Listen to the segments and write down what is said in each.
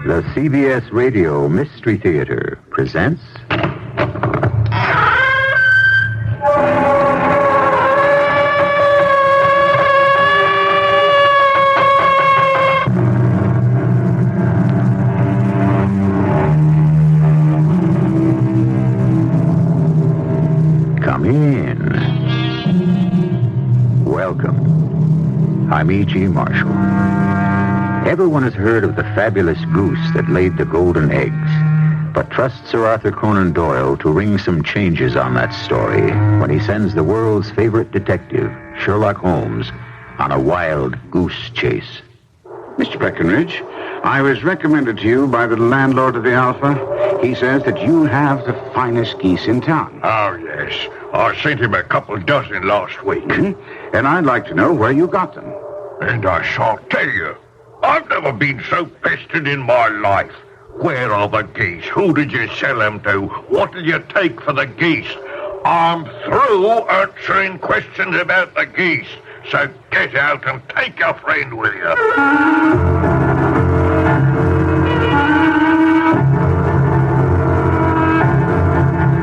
The CBS Radio Mystery Theater presents... Come in. Welcome. I'm E.G. Marshall. Everyone has heard of the fabulous goose that laid the golden eggs, but trust Sir Arthur Conan Doyle to ring some changes on that story when he sends the world's favorite detective, Sherlock Holmes, on a wild goose chase. Mr. Breckenridge, I was recommended to you by the landlord of the Alpha. He says that you have the finest geese in town. Oh, yes. I sent him a couple dozen last week. Mm-hmm. And I'd like to know where you got them. And I shall tell you. I've never been so pestered in my life. Where are the geese? Who did you sell them to? What did you take for the geese? I'm through answering questions about the geese. So get out and take your friend with you.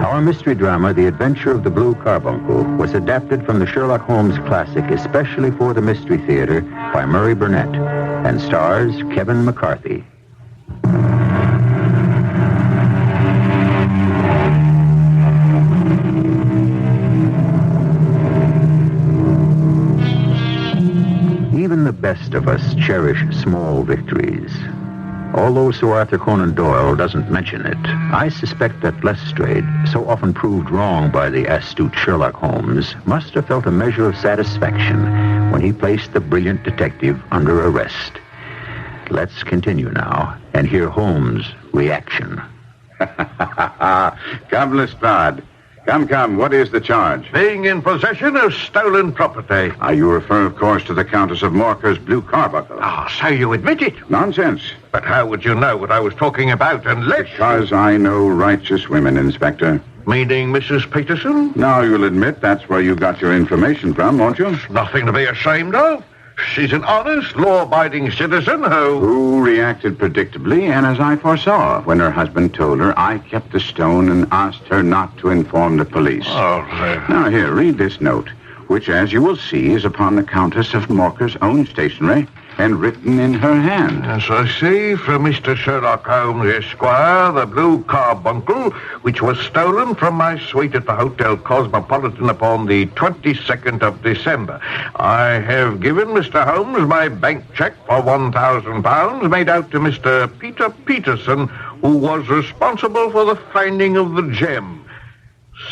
Our mystery drama, The Adventure of the Blue Carbuncle, was adapted from the Sherlock Holmes classic especially for the Mystery Theater by Murray Burnett and stars Kevin McCarthy. Even the best of us cherish small victories. Although Sir Arthur Conan Doyle doesn't mention it, I suspect that Lestrade, so often proved wrong by the astute Sherlock Holmes, must have felt a measure of satisfaction when he placed the brilliant detective under arrest. Let's continue now and hear Holmes' reaction. Come, Lestrade. Come, what is the charge? Being in possession of stolen property. You refer, of course, to the Countess of Morcar's Blue Carbuncle. So you admit it? Nonsense. But how would you know what I was talking about unless... Because I know righteous women, Inspector. Meaning Mrs. Peterson? Now you'll admit that's where you got your information from, won't you? Nothing to be ashamed of. She's an honest, law-abiding citizen who reacted predictably, and as I foresaw, when her husband told her I kept the stone and asked her not to inform the police. Now, here, read this note, which, as you will see, is upon the Countess of Morcar's own stationery and written in her hand. As I see, from Mr. Sherlock Holmes, Esquire, the Blue Carbuncle, which was stolen from my suite at the Hotel Cosmopolitan upon the 22nd of December. I have given Mr. Holmes my bank check for £1,000 made out to Mr. Peter Peterson, who was responsible for the finding of the gem.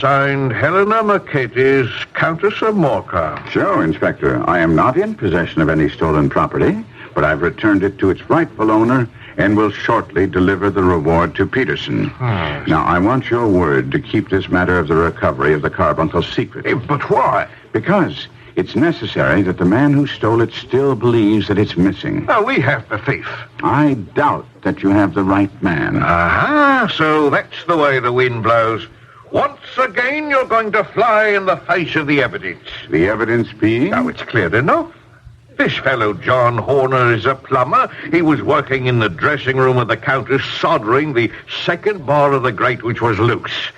Signed, Helena Mercatus, Countess of Morcar. So, Inspector, I am not in possession of any stolen property, but I've returned it to its rightful owner and will shortly deliver the reward to Peterson. Now, I want your word to keep this matter of the recovery of the carbuncle secret. But why? Because it's necessary that the man who stole it still believes that it's missing. We have the thief. I doubt that you have the right man. So that's the way the wind blows. Once again, you're going to fly in the face of the evidence. The evidence being? Now, it's clear enough. This fellow, John Horner, is a plumber. He was working in the dressing room of the Countess, soldering the second bar of the grate, which was loose.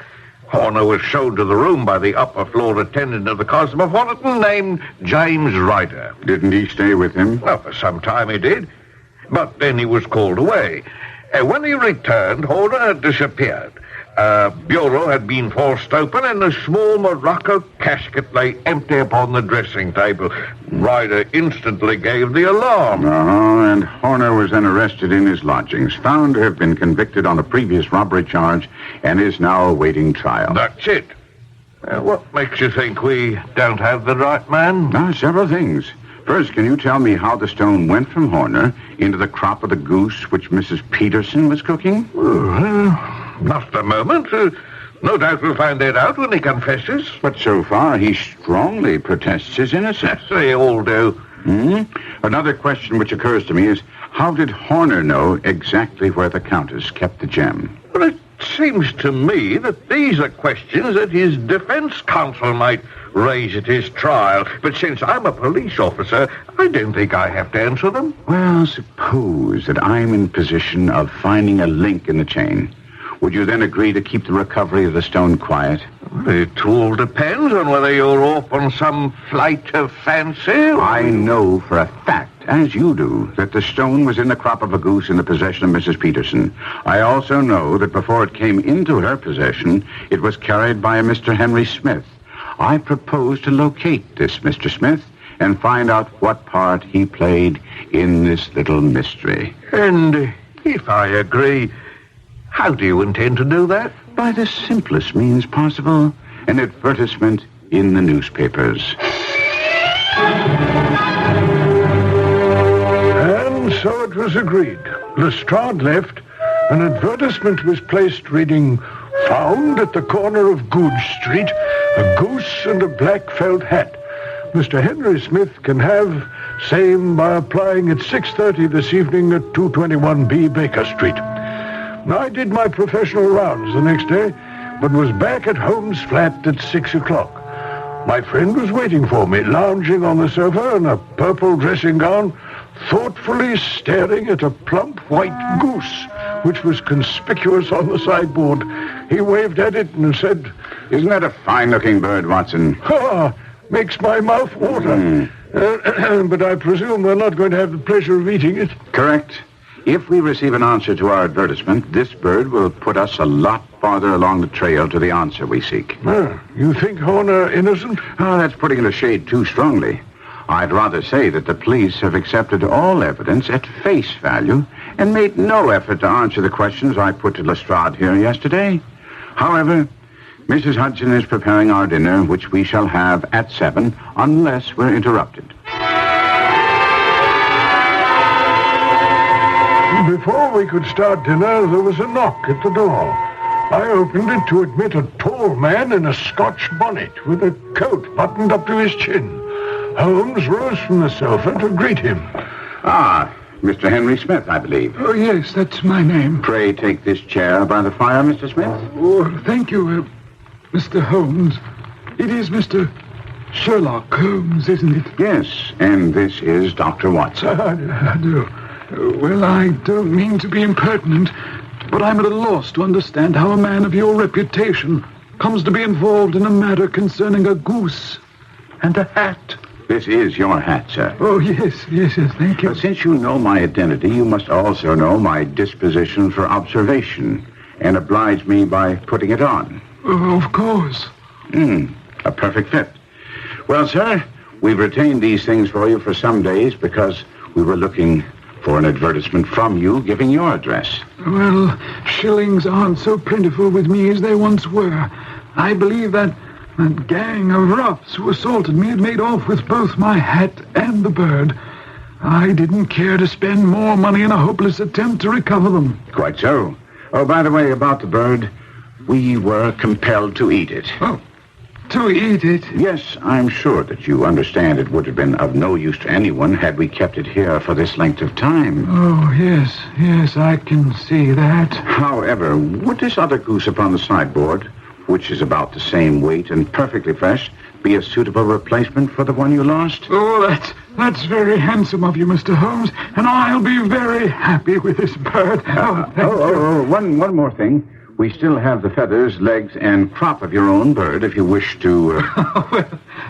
Horner was shown to the room by the upper floor attendant of the Cosmopolitan named James Ryder. Didn't he stay with him? Well, for some time he did. But then he was called away. When he returned, Horner had disappeared. A bureau had been forced open and a small Morocco casket lay empty upon the dressing table. Ryder instantly gave the alarm. And Horner was then arrested in his lodgings, found to have been convicted on a previous robbery charge, and is now awaiting trial. That's it. What makes you think we don't have the right man? Several things. First, can you tell me how the stone went from Horner into the crop of the goose which Mrs. Peterson was cooking? Not a moment. No doubt we'll find that out when he confesses. But so far, he strongly protests his innocence. Yes, they all do. Another question which occurs to me is, how did Horner know exactly where the Countess kept the gem? Well, it seems to me that these are questions that his defense counsel might raise at his trial. But since I'm a police officer, I don't think I have to answer them. Well, suppose that I'm in position of finding a link in the chain. Would you then agree to keep the recovery of the stone quiet? It all depends on whether you're off on some flight of fancy. I know for a fact, as you do, that the stone was in the crop of a goose in the possession of Mrs. Peterson. I also know that before it came into her possession, it was carried by a Mr. Henry Smith. I propose to locate this Mr. Smith and find out what part he played in this little mystery. And if I agree, how do you intend to do that? By the simplest means possible, an advertisement in the newspapers. And so it was agreed. Lestrade left. An advertisement was placed reading, "Found at the corner of Goode Street, a goose and a black felt hat. Mr. Henry Smith can have same by applying at 6:30 this evening at 221B Baker Street." Now, I did my professional rounds the next day, but was back at Holmes' flat at 6 o'clock. My friend was waiting for me, lounging on the sofa in a purple dressing gown, thoughtfully staring at a plump white goose, which was conspicuous on the sideboard. He waved at it and said, "Isn't that a fine-looking bird, Watson?" "Ha! Makes my mouth water. But I presume we're not going to have the pleasure of eating it." Correct. If we receive an answer to our advertisement, this bird will put us a lot farther along the trail to the answer we seek. You think Horner innocent? Oh, that's putting it a shade too strongly. I'd rather say that the police have accepted all evidence at face value and made no effort to answer the questions I put to Lestrade here yesterday. However, Mrs. Hudson is preparing our dinner, which we shall have at 7, unless we're interrupted. Before we could start dinner, there was a knock at the door. I opened it to admit a tall man in a Scotch bonnet with a coat buttoned up to his chin. Holmes rose from the sofa to greet him. Ah, Mr. Henry Smith, I believe. Oh, yes, that's my name. Pray take this chair by the fire, Mr. Smith. Oh, thank you, Mr. Holmes. It is Mr. Sherlock Holmes, isn't it? Yes, and this is Dr. Watson. I do. Well, I don't mean to be impertinent, but I'm at a loss to understand how a man of your reputation comes to be involved in a matter concerning a goose and a hat. This is your hat, sir. Oh, yes, thank you. But since you know my identity, you must also know my disposition for observation and oblige me by putting it on. Oh, of course. A perfect fit. Well, sir, we've retained these things for you for some days because we were looking for an advertisement from you giving your address. Well, shillings aren't so plentiful with me as they once were. I believe that gang of roughs who assaulted me had made off with both my hat and the bird. I didn't care to spend more money in a hopeless attempt to recover them. Quite so. Oh, by the way, about the bird, we were compelled to eat it. Oh, to eat it? Yes, I'm sure that you understand it would have been of no use to anyone had we kept it here for this length of time. Oh, yes, I can see that. However, would this other goose upon the sideboard, which is about the same weight and perfectly fresh, be a suitable replacement for the one you lost? Oh, that's very handsome of you, Mr. Holmes, and I'll be very happy with this bird. One more thing. We still have the feathers, legs, and crop of your own bird if you wish to...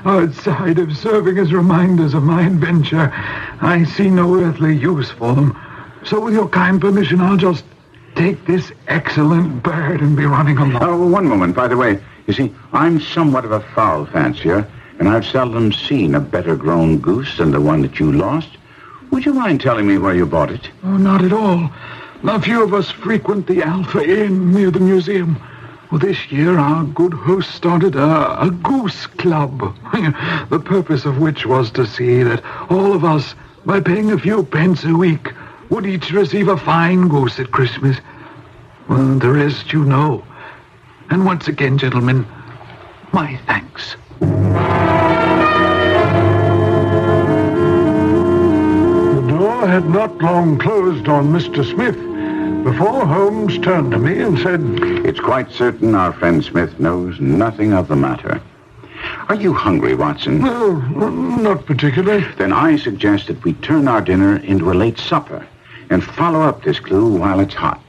Outside of serving as reminders of my adventure, I see no earthly use for them. So with your kind permission, I'll just take this excellent bird and be running along. Oh, one moment, by the way. You see, I'm somewhat of a fowl fancier, and I've seldom seen a better-grown goose than the one that you lost. Would you mind telling me where you bought it? Oh, not at all. A few of us frequent the Alpha Inn near the museum. Well, this year, our good host started a goose club, the purpose of which was to see that all of us, by paying a few pence a week, would each receive a fine goose at Christmas. Well, the rest you know. And once again, gentlemen, my thanks. The door had not long closed on Mr. Smith, before Holmes turned to me and said, "It's quite certain our friend Smith knows nothing of the matter. Are you hungry, Watson?" "No, not particularly." "Then I suggest that we turn our dinner into a late supper and follow up this clue while it's hot."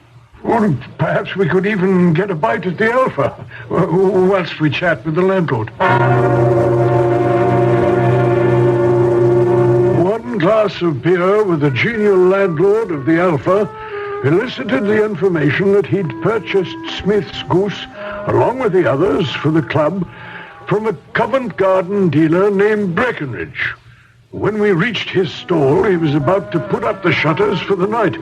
Or perhaps we could even get a bite at the Alpha whilst we chat with the landlord. One glass of beer with the genial landlord of the Alpha elicited the information that he'd purchased Smith's goose, along with the others, for the club from a Covent Garden dealer named Breckenridge. When we reached his stall, he was about to put up the shutters for the night.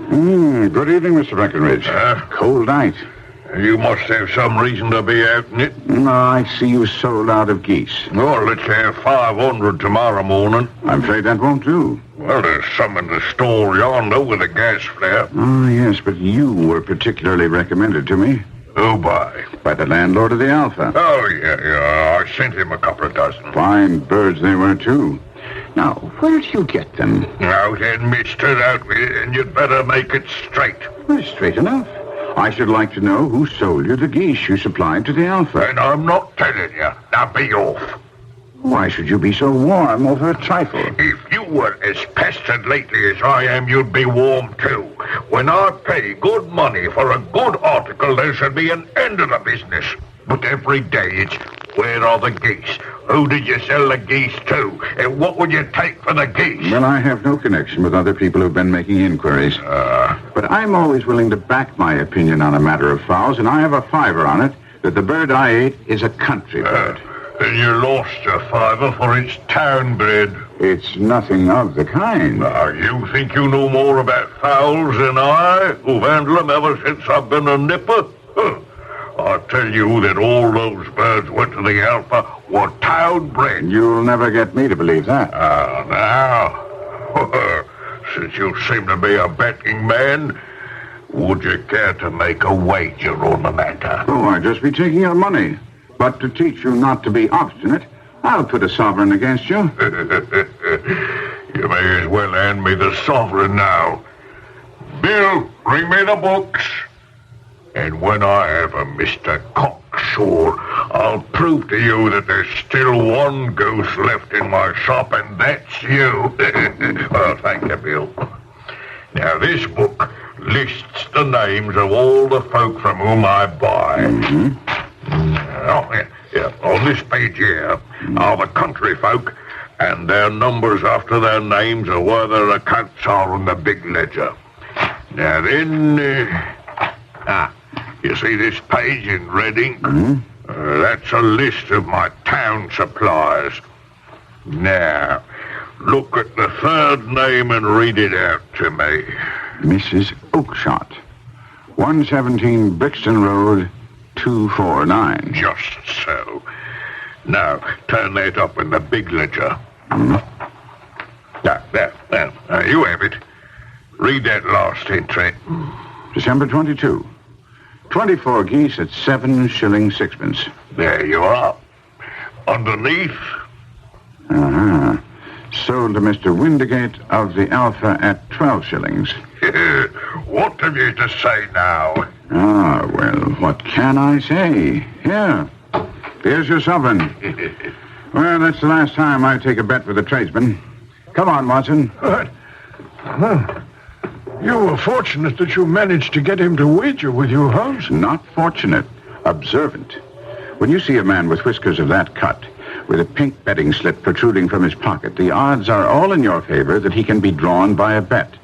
Good evening, Mr. Breckenridge. Cold night. You must have some reason to be out in it. I see you sold out of geese. Well, let's have 500 tomorrow morning. I'm afraid that won't do. Well, there's some in the store yonder with a gas flare. Oh, yes, but you were particularly recommended to me. Who by? By the landlord of the Alpha. Oh, yeah. I sent him a couple of dozen. Fine birds they were, too. Now, where did you get them? Now then, mister, out with it, and you'd better make it straight. Well, straight enough. I should like to know who sold you the geese you supplied to the Alpha. And I'm not telling you. Now be off. Why should you be so warm over a trifle? If you were as pestered lately as I am, you'd be warm too. When I pay good money for a good article, there should be an end of the business. But every day it's, where are the geese? Who did you sell the geese to? And what would you take for the geese? Well, I have no connection with other people who've been making inquiries. But I'm always willing to back my opinion on a matter of fowls, and I have a fiver on it that the bird I ate is a country bird. And you lost your fiver for its town bred. It's nothing of the kind. Now, you think you know more about fowls than I, who've handled them ever since I've been a nipper? I tell you that all those birds went to the Alpha were town bred. You'll never get me to believe that. Now, since you seem to be a betting man, would you care to make a wager on the matter? Oh, I'd just be taking your money. But to teach you not to be obstinate, I'll put a sovereign against you. You may as well hand me the sovereign now. Bill, bring me the books. And when I have a Mr. Cocksure, I'll prove to you that there's still one goose left in my shop, and that's you. Well, thank you, Bill. Now, this book lists the names of all the folk from whom I buy. On this page here are the country folk, and their numbers after their names are where their accounts are on the big ledger. Now then, you see this page in red ink? That's a list of my town supplies. Now, look at the third name and read it out to me. Mrs. Oakshott, 117 Brixton Road, 249. Just so. Now, turn that up in the big ledger. There. You have it. Read that last entry. December 22. 24 geese at 7 shillings 6pence. There you are. Underneath? Sold to Mr. Windigate of the Alpha at 12 shillings. What have you to say now? Well, what can I say? Here's your sovereign. Well, that's the last time I take a bet with a tradesman. Come on, Watson. What? You were fortunate that you managed to get him to wager with you, Holmes. Not fortunate, observant. When you see a man with whiskers of that cut, with a pink betting slip protruding from his pocket, the odds are all in your favor that he can be drawn by a bet.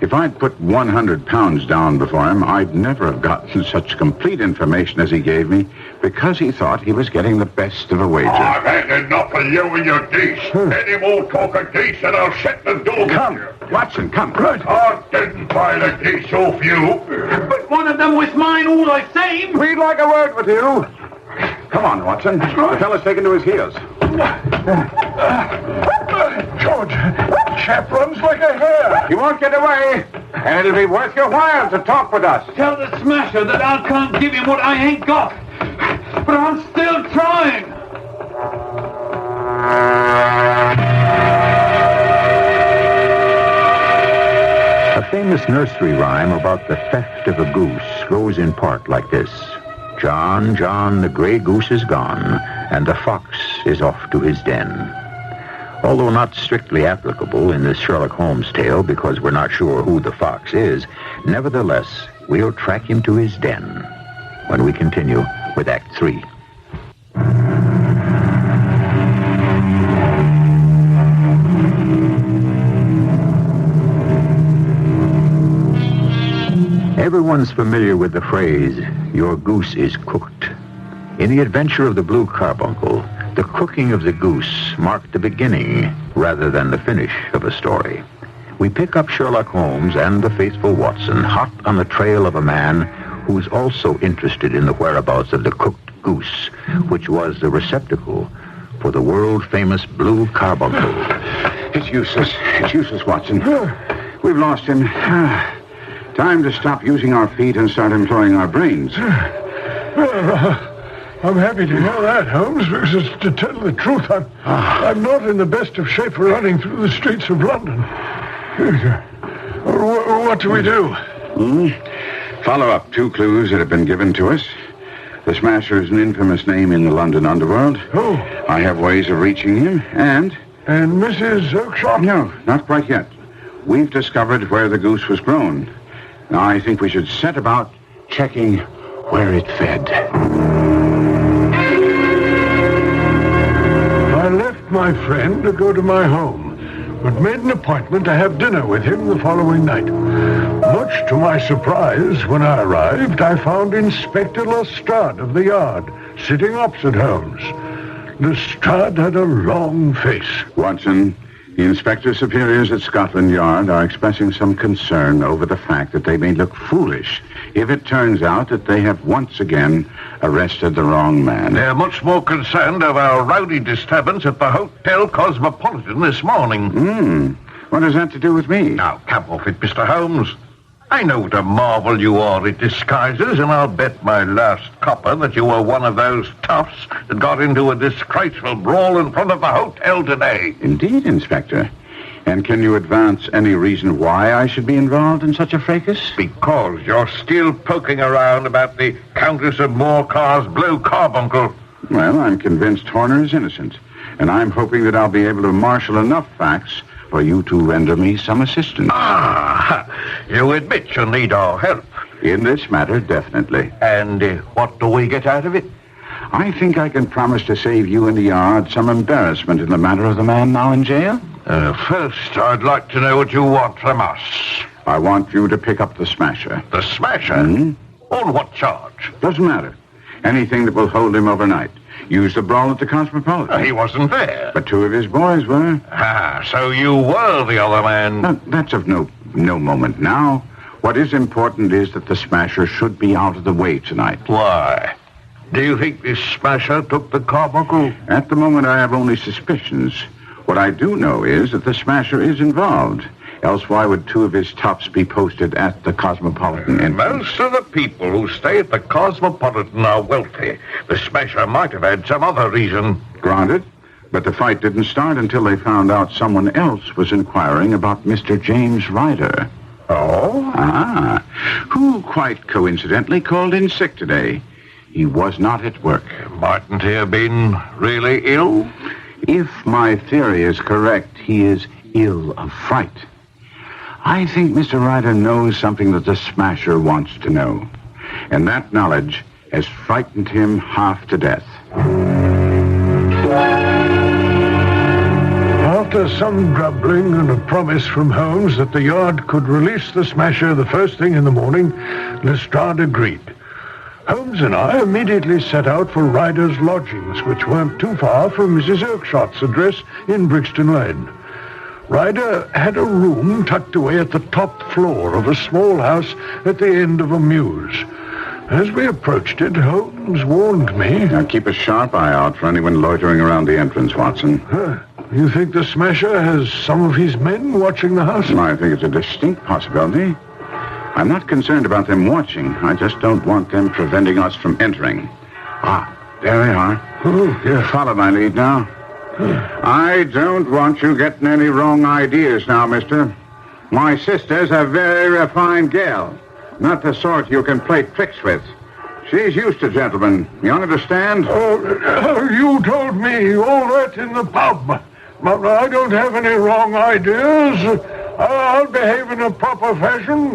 If I'd put 100 pounds down before him, I'd never have gotten such complete information as he gave me, because he thought he was getting the best of a wager. I've had enough of you and your geese. Any more talk of geese and I'll shut the door. Come, Watson, come. Right. I didn't buy the geese off you. But one of them was mine all the same. We'd like a word with you. Come on, Watson. The fellow's taken to his heels. George, chap runs like a hare. You won't get away, and it'll be worth your while to talk with us. Tell the smasher that I can't give him what I ain't got. But I'm still trying. A famous nursery rhyme about the theft of a goose goes in part like this. John, John, the gray goose is gone, and the fox is off to his den. Although not strictly applicable in this Sherlock Holmes tale because we're not sure who the fox is, nevertheless, we'll track him to his den when we continue with Act 3. Everyone's familiar with the phrase, your goose is cooked. In the adventure of the Blue Carbuncle, the cooking of the goose marked the beginning rather than the finish of a story. We pick up Sherlock Holmes and the faithful Watson hot on the trail of a man who is also interested in the whereabouts of the cooked goose, which was the receptacle for the world-famous Blue Carbuncle. It's useless, Watson. We've lost him. Time to stop using our feet and start employing our brains. Well, I'm happy to hear that, Holmes, because to tell the truth, I'm not in the best of shape for running through the streets of London. What do we do? Follow up 2 clues that have been given to us. The Smasher is an infamous name in the London underworld. Oh. I have ways of reaching him, and... And Mrs. Oakshott? No, not quite yet. We've discovered where the goose was grown. Now, I think we should set about checking where it fed. I left my friend to go to my home, but made an appointment to have dinner with him the following night. Much to my surprise, when I arrived, I found Inspector Lestrade of the Yard sitting opposite Holmes. Lestrade had a long face. Watson, the Inspector Superiors at Scotland Yard are expressing some concern over the fact that they may look foolish if it turns out that they have once again arrested the wrong man. They're much more concerned over our rowdy disturbance at the Hotel Cosmopolitan this morning. What has that to do with me? Now, come off it, Mr. Holmes. I know what a marvel you are at disguises, and I'll bet my last copper that you were one of those toughs that got into a disgraceful brawl in front of the hotel today. Indeed, Inspector. And can you advance any reason why I should be involved in such a fracas? Because you're still poking around about the Countess of Moorcar's Blue Carbuncle. Well, I'm convinced Horner is innocent, and I'm hoping that I'll be able to marshal enough facts for you to render me some assistance. You admit you need our help. In this matter, definitely. And what do we get out of it? I think I can promise to save you and the Yard some embarrassment in the matter of the man now in jail. First, I'd like to know what you want from us. I want you to pick up the Smasher. The Smasher? On what charge? Doesn't matter. Anything that will hold him overnight. Use the brawl at the Cosmopolitan. He wasn't there. But 2 of his boys were. So you were the other man. That's of no moment now. What is important is that the Smasher should be out of the way tonight. Why? Do you think this Smasher took the Carbuncle? At the moment, I have only suspicions. What I do know is that the Smasher is involved. Else why would 2 of his tops be posted at the Cosmopolitan entrance? Most of the people who stay at the Cosmopolitan are wealthy. The Smasher might have had some other reason. Granted, but the fight didn't start until they found out someone else was inquiring about Mr. James Ryder. Oh? Who quite coincidentally called in sick today. He was not at work. Mightn't he have been really ill? If my theory is correct, he is ill of fright. I think Mr. Ryder knows something that the Smasher wants to know. And that knowledge has frightened him half to death. After some grumbling and a promise from Holmes that the Yard could release the Smasher the first thing in the morning, Lestrade agreed. Holmes and I immediately set out for Ryder's lodgings, which weren't too far from Mrs. Oakshott's address in Brixton Lane. Ryder had a room tucked away at the top floor of a small house at the end of a mews. As we approached it, Holmes warned me... Now keep a sharp eye out for anyone loitering around the entrance, Watson. You think the Smasher has some of his men watching the house? I think it's a distinct possibility. I'm not concerned about them watching. I just don't want them preventing us from entering. There they are. Oh, yeah. Follow my lead now. I don't want you getting any wrong ideas now, mister. My sister's a very refined gal. Not the sort you can play tricks with. She's used to gentlemen. You understand? You told me all that in the pub. But I don't have any wrong ideas. I'll behave in a proper fashion.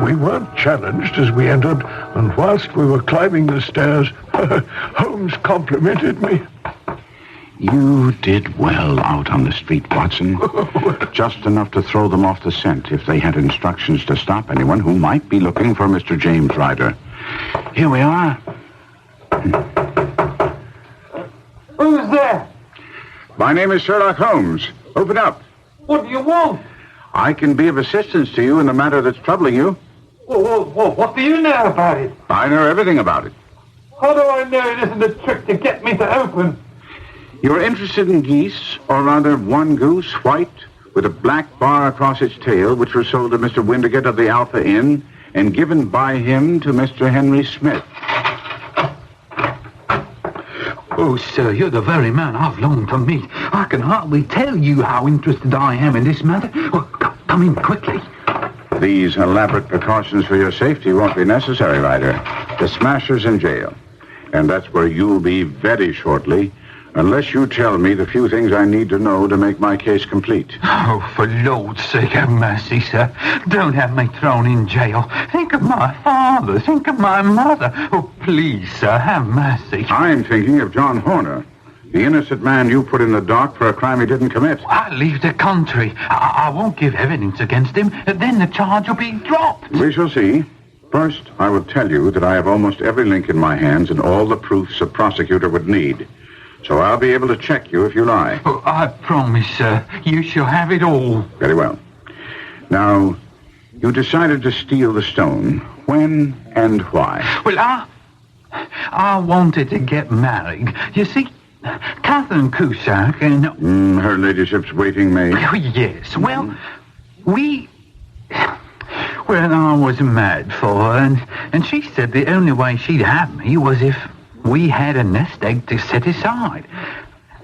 We weren't challenged as we entered, and whilst we were climbing the stairs, Holmes complimented me. You did well out on the street, Watson. Just enough to throw them off the scent if they had instructions to stop anyone who might be looking for Mr. James Ryder. Here we are. Who's there? My name is Sherlock Holmes. Open up. What do you want? I can be of assistance to you in the matter that's troubling you. What do you know about it? I know everything about it. How do I know it isn't a trick to get me to open? You're interested in geese, or rather one goose, white, with a black bar across its tail, which was sold to Mr. Windigate of the Alpha Inn and given by him to Mr. Henry Smith. Oh, sir, you're the very man I've longed to meet. I can hardly tell you how interested I am in this matter. Well, come in quickly. These elaborate precautions for your safety won't be necessary, Ryder. The smasher's in jail, and that's where you'll be very shortly, unless you tell me the few things I need to know to make my case complete. Oh, for Lord's sake, have mercy, sir. Don't have me thrown in jail. Think of my father. Think of my mother. Oh, please, sir, have mercy. I'm thinking of John Horner, the innocent man you put in the dock for a crime he didn't commit. I'll leave the country. I won't give evidence against him. Then the charge will be dropped. We shall see. First, I will tell you that I have almost every link in my hands and all the proofs a prosecutor would need. So I'll be able to check you if you lie. Oh, I promise, sir. You shall have it all. Very well. Now, you decided to steal the stone. When and why? Well, I wanted to get married. You see, Catherine Cusack and... Her ladyship's waiting maid. Oh, yes. Well, I was mad for her, and she said the only way she'd have me was if we had a nest egg to set aside.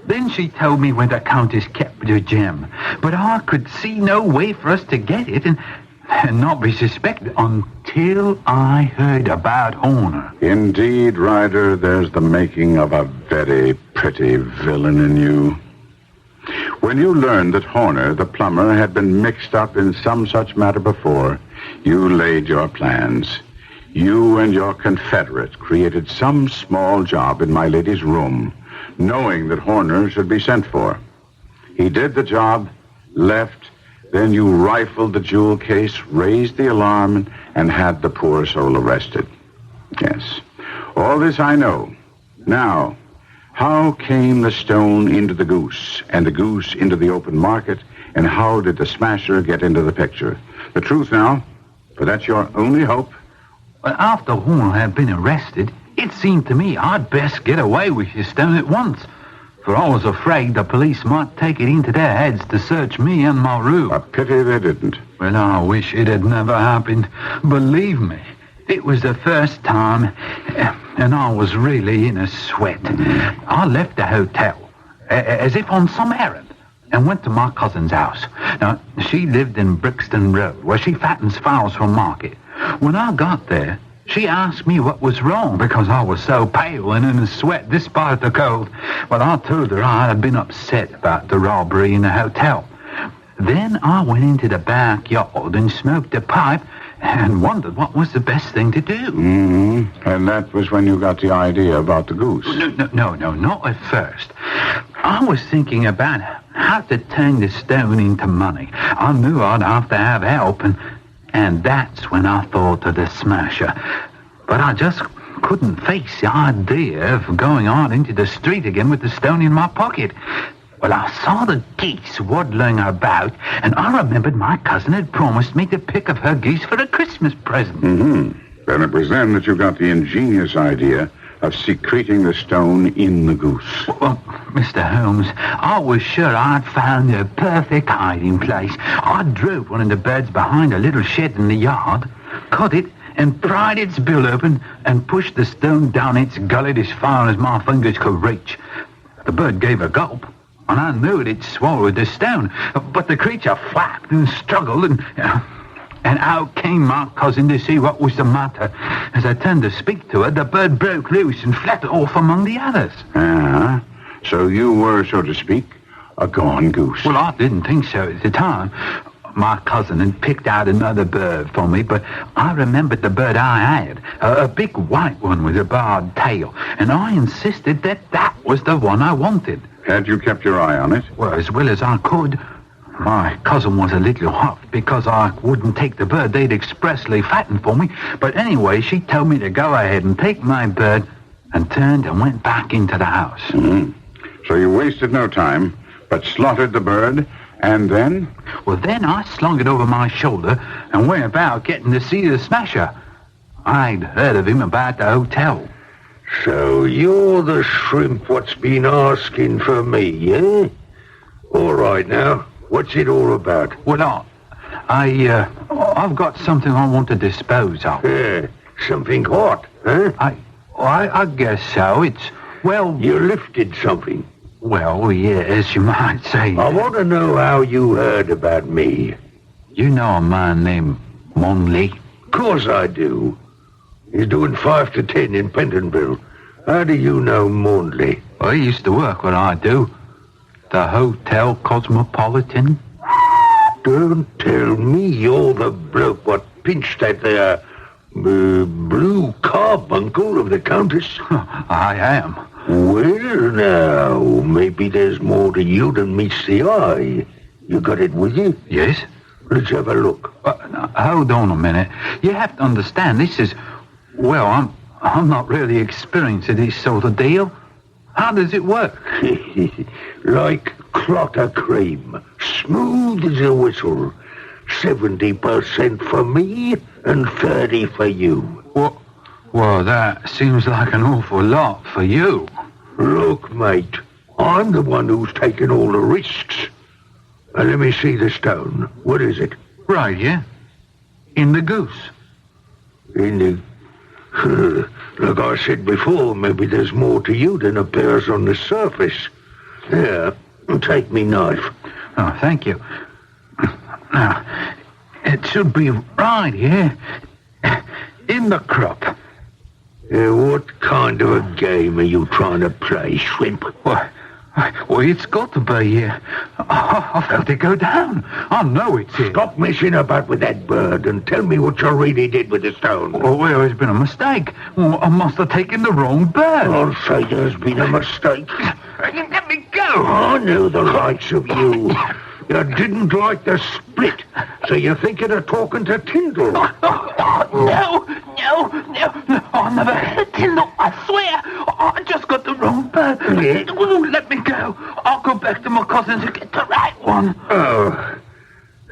Then she told me where the Countess kept her gem, but I could see no way for us to get it and not be suspected until I heard about Horner. Indeed, Ryder, there's the making of a very pretty villain in you. When you learned that Horner, the plumber, had been mixed up in some such matter before, you laid your plans. You and your confederate created some small job in my lady's room, knowing that Horner should be sent for. He did the job, left, then you rifled the jewel case, raised the alarm, and had the poor soul arrested. Yes, all this I know. Now, how came the stone into the goose, and the goose into the open market, and how did the smasher get into the picture? The truth now, for that's your only hope. Well, after Horner had been arrested, it seemed to me I'd best get away with his stone at once, for I was afraid the police might take it into their heads to search me and my room. A pity they didn't. Well, I wish it had never happened. Believe me, it was the first time, and I was really in a sweat. I left the hotel, as if on some errand, and went to my cousin's house. Now, she lived in Brixton Road, where she fattens fowls for market. When I got there, she asked me what was wrong, because I was so pale and in a sweat despite the cold. Well, I told her I had been upset about the robbery in the hotel. Then I went into the backyard and smoked a pipe and wondered what was the best thing to do. And that was when you got the idea about the goose. No, not at first. I was thinking about how to turn the stone into money. I knew I'd have to have help, and that's when I thought of the smasher. But I just couldn't face the idea of going out into the street again with the stone in my pocket. Well, I saw the geese waddling about, and I remembered my cousin had promised me to pick of her geese for a Christmas present. Then it was then that you got the ingenious idea of secreting the stone in the goose. Well, Mr. Holmes, I was sure I'd found a perfect hiding place. I drove one of the birds behind a little shed in the yard, cut it, and pried its bill open and pushed the stone down its gullet as far as my fingers could reach. The bird gave a gulp, and I knew it'd swallowed the stone. But the creature flapped and struggled, and out came my cousin to see what was the matter. As I turned to speak to her, the bird broke loose and fled off among the others. So you were, so to speak, a gone goose. Well, I didn't think so at the time. My cousin had picked out another bird for me, but I remembered the bird I had, a big white one with a barred tail, and I insisted that was the one I wanted. Had you kept your eye on it? Well, as well as I could. My cousin was a little huffed because I wouldn't take the bird they'd expressly fattened for me, but anyway, she told me to go ahead and take my bird and turned and went back into the house. Mm-hmm. So you wasted no time, but slaughtered the bird, and then? Well, then I slung it over my shoulder and went about getting to see the smasher. I'd heard of him about the hotel. So you're the shrimp what's been asking for me, eh? All right now, what's it all about? Well, I've got something I want to dispose of. Yeah, something hot, huh? I guess so. You lifted something. Well, yeah, as you might say. I want to know how you heard about me. You know a man named Monley? Of course I do. He's doing 5 to 10 in Pentonville. How do you know Monley? Well, he used to work where I do. The Hotel Cosmopolitan. Don't tell me you're the bloke what pinched that there Blue Carbuncle of the Countess. I am. Well, now, maybe there's more to you than meets the eye. You got it with you? Yes. Let's have a look. Now, hold on a minute. You have to understand, this is... Well, I'm not really experienced in this sort of deal. How does it work? Like clot of cream. Smooth as a whistle. 70% for me and 30 for you. Well, that seems like an awful lot for you. Look, mate, I'm the one who's taking all the risks. Let me see the stone. What is it? Right, yeah. In the goose. In the... Like I said before, maybe there's more to you than appears on the surface. Here, take me knife. Oh, thank you. Now, it should be right here. In the crop. What kind of a game are you trying to play, shrimp? Well, it's got to be here. I felt it go down. I know it's here. Stop messing about with that bird and tell me what you really did with the stone. Well, there's been a mistake. I must have taken the wrong bird. I'll say there's been a mistake. Let me go. I know the likes of you. You didn't like the split, so you're thinking of talking to Tyndall. No. I never had Tyndall, I swear. I just got the wrong bird. Yeah. Let me go. I'll go back to my cousin to get the right one. Oh,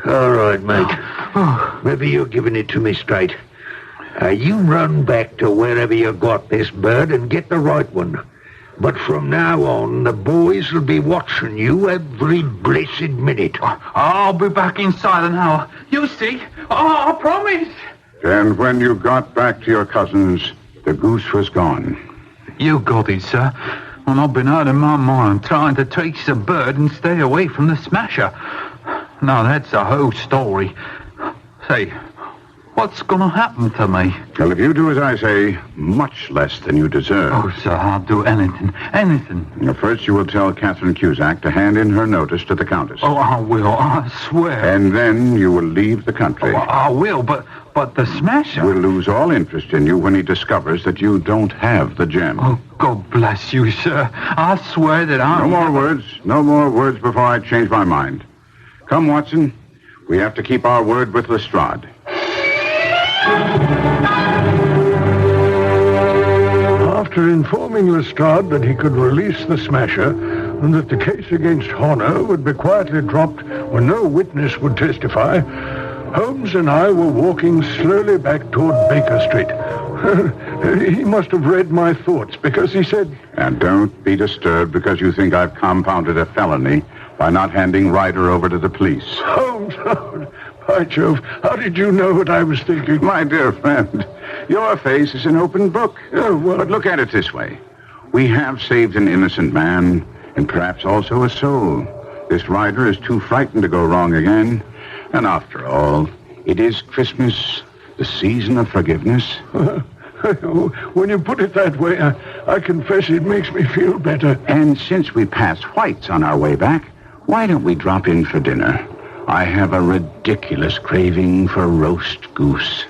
all right, mate. Maybe you're giving it to me straight. You run back to wherever you got this bird and get the right one. But from now on, the boys will be watching you every blessed minute. I'll be back inside an hour. You see? I promise. And when you got back to your cousins, the goose was gone. You got it, sir. And I've been out of my mind trying to trace the bird and stay away from the smasher. Now, that's the whole story. Say, what's going to happen to me? Well, if you do as I say, much less than you deserve. Oh, sir, I'll do anything. Now, first, you will tell Catherine Cusack to hand in her notice to the Countess. Oh, I will, I swear. And then you will leave the country. Oh, I will, but the smasher... Will lose all interest in you when he discovers that you don't have the gem. Oh, God bless you, sir. I swear that No more words before I change my mind. Come, Watson. We have to keep our word with Lestrade. After informing Lestrade that he could release the smasher and that the case against Horner would be quietly dropped when no witness would testify, Holmes and I were walking slowly back toward Baker Street. He must have read my thoughts because he said... And don't be disturbed because you think I've compounded a felony by not handing Ryder over to the police. Holmes, by Jove, how did you know what I was thinking? My dear friend, your face is an open book. Oh, well... But look at it this way. We have saved an innocent man, and perhaps also a soul. This rider is too frightened to go wrong again. And after all, it is Christmas, the season of forgiveness. When you put it that way, I confess it makes me feel better. And since we passed White's on our way back, why don't we drop in for dinner? I have a ridiculous craving for roast goose.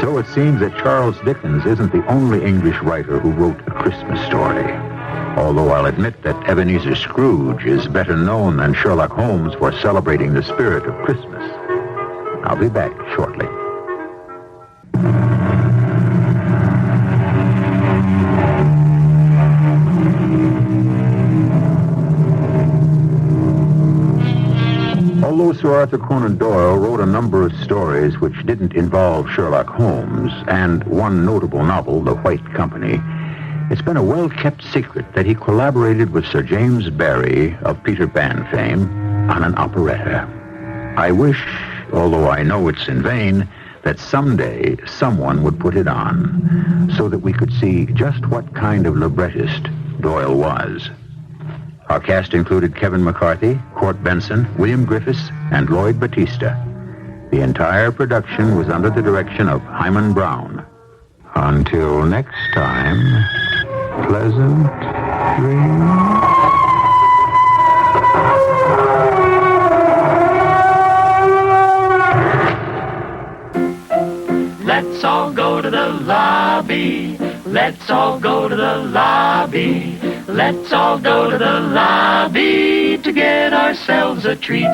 So it seems that Charles Dickens isn't the only English writer who wrote a Christmas story. Although I'll admit that Ebenezer Scrooge is better known than Sherlock Holmes for celebrating the spirit of Christmas. I'll be back shortly. Although Sir Arthur Conan Doyle wrote a number of stories which didn't involve Sherlock Holmes and one notable novel, The White Company, it's been a well-kept secret that he collaborated with Sir James Barrie of Peter Pan fame on an operetta. I wish, although I know it's in vain, that someday someone would put it on so that we could see just what kind of librettist Doyle was. Our cast included Kevin McCarthy, Court Benson, William Griffiths, and Lloyd Battista. The entire production was under the direction of Hyman Brown. Until next time, pleasant dreams. Let's all go to the lobby. Let's all go to the lobby. Let's all go to the lobby to get ourselves a treat.